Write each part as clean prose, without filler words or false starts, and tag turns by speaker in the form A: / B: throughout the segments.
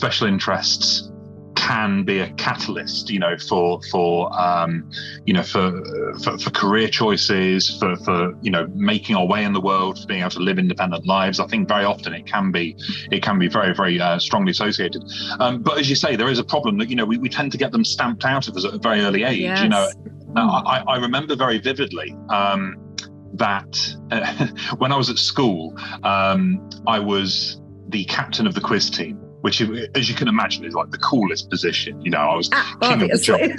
A: special interests can be a catalyst, for career choices, for making our way in the world, for being able to live independent lives. I think very often it can be very, very strongly associated. But as you say, there is a problem that we tend to get them stamped out of us at a very early age.
B: Yes.
A: I remember very vividly that when I was at school, I was the captain of the quiz team, which, as you can imagine, is like the coolest position. I was king
B: obviously.
A: of the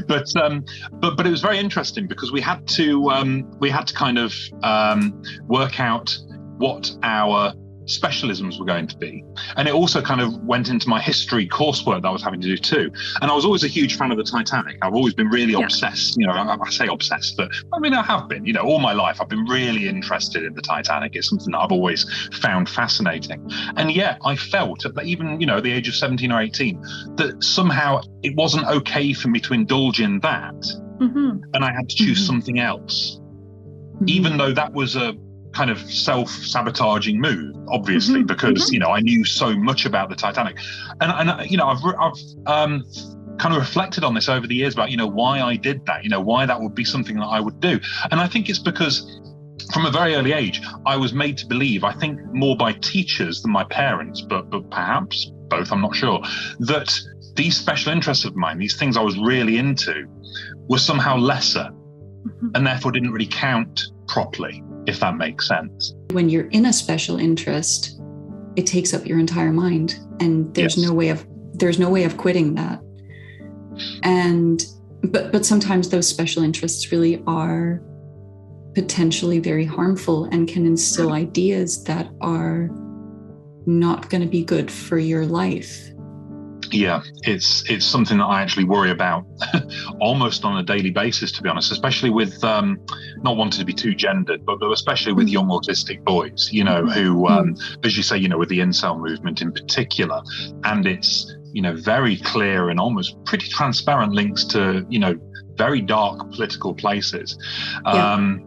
A: jocks. But it was very interesting because we had to kind of work out what our specialisms were going to be, and it also kind of went into my history coursework that I was having to do too. And I was always a huge fan of the Titanic. I've always been really obsessed. I say obsessed, but I mean I have been. All my life I've been really interested in the Titanic. It's something that I've always found fascinating. And yet I felt at even the age of 17 or 18 that somehow it wasn't okay for me to indulge in that, and I had to choose something else, even though that was a kind of self-sabotaging move, obviously, because I knew so much about the Titanic, and I've kind of reflected on this over the years about why I did that, why that would be something that I would do. And I think it's because from a very early age I was made to believe, I think more by teachers than my parents, but perhaps both, I'm not sure, that these special interests of mine, these things I was really into, were somehow lesser and therefore didn't really count properly, if that makes sense.
C: When you're in a special interest, it takes up your entire mind, and there's no way of quitting that. And but sometimes those special interests really are potentially very harmful and can instill ideas that are not going to be good for your life.
A: Yeah, it's something that I actually worry about almost on a daily basis, to be honest, especially with not wanting to be too gendered, but especially with young autistic boys, who, as you say, with the incel movement in particular, and it's, very clear and almost pretty transparent links to, very dark political places, on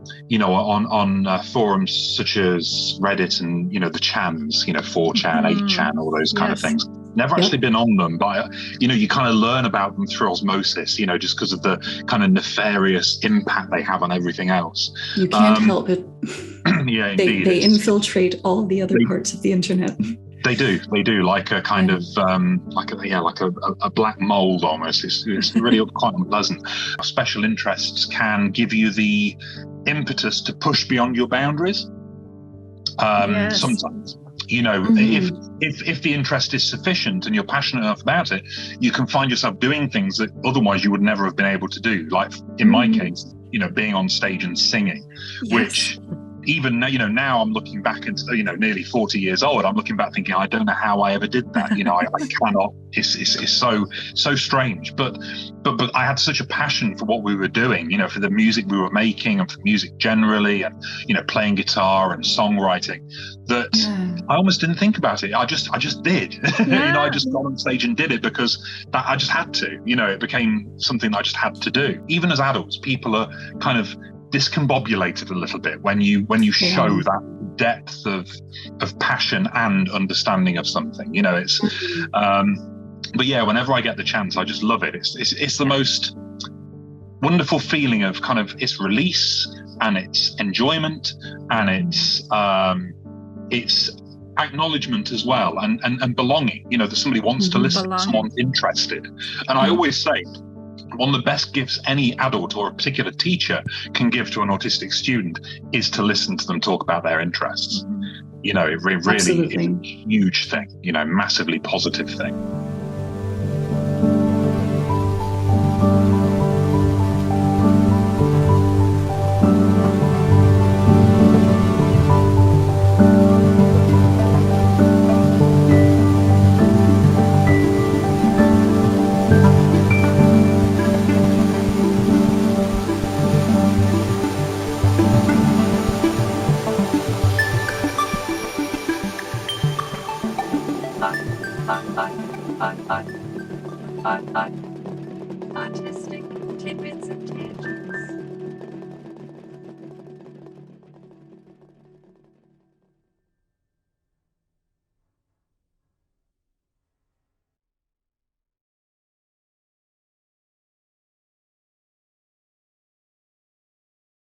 A: forums such as Reddit and, the Chans, 4chan, 8chan, all those kind of things. Never actually been on them, but you kind of learn about them through osmosis, just because of the kind of nefarious impact they have on everything else.
C: You can't help it.
A: Yeah, indeed.
C: They infiltrate all the other parts of the internet.
A: They do, like a kind of like a black mold almost. It's really quite unpleasant. Special interests can give you the impetus to push beyond your boundaries. Sometimes. If the interest is sufficient and you're passionate enough about it, you can find yourself doing things that otherwise you would never have been able to do. Like in my case, being on stage and singing, which even now I'm looking back into, nearly 40 years old, I'm looking back thinking, I don't know how I ever did that. I cannot, it's so strange. But I had such a passion for what we were doing, for the music we were making and for music generally, and, playing guitar and songwriting, that I almost didn't think about it. I just did. I just got on stage and did it because I just had to. It became something that I just had to do. Even as adults, people are kind of discombobulated a little bit when you show that depth of passion and understanding of something. It's but yeah, whenever I get the chance, I just love it. It's the most wonderful feeling of kind of its release and its enjoyment and its acknowledgement as well, and belonging, that somebody wants to listen, someone's interested. And I always say, one of the best gifts any adult or a particular teacher can give to an autistic student is to listen to them talk about their interests. It really is a huge thing, massively positive thing.
D: Autistic Tidbits Tangents.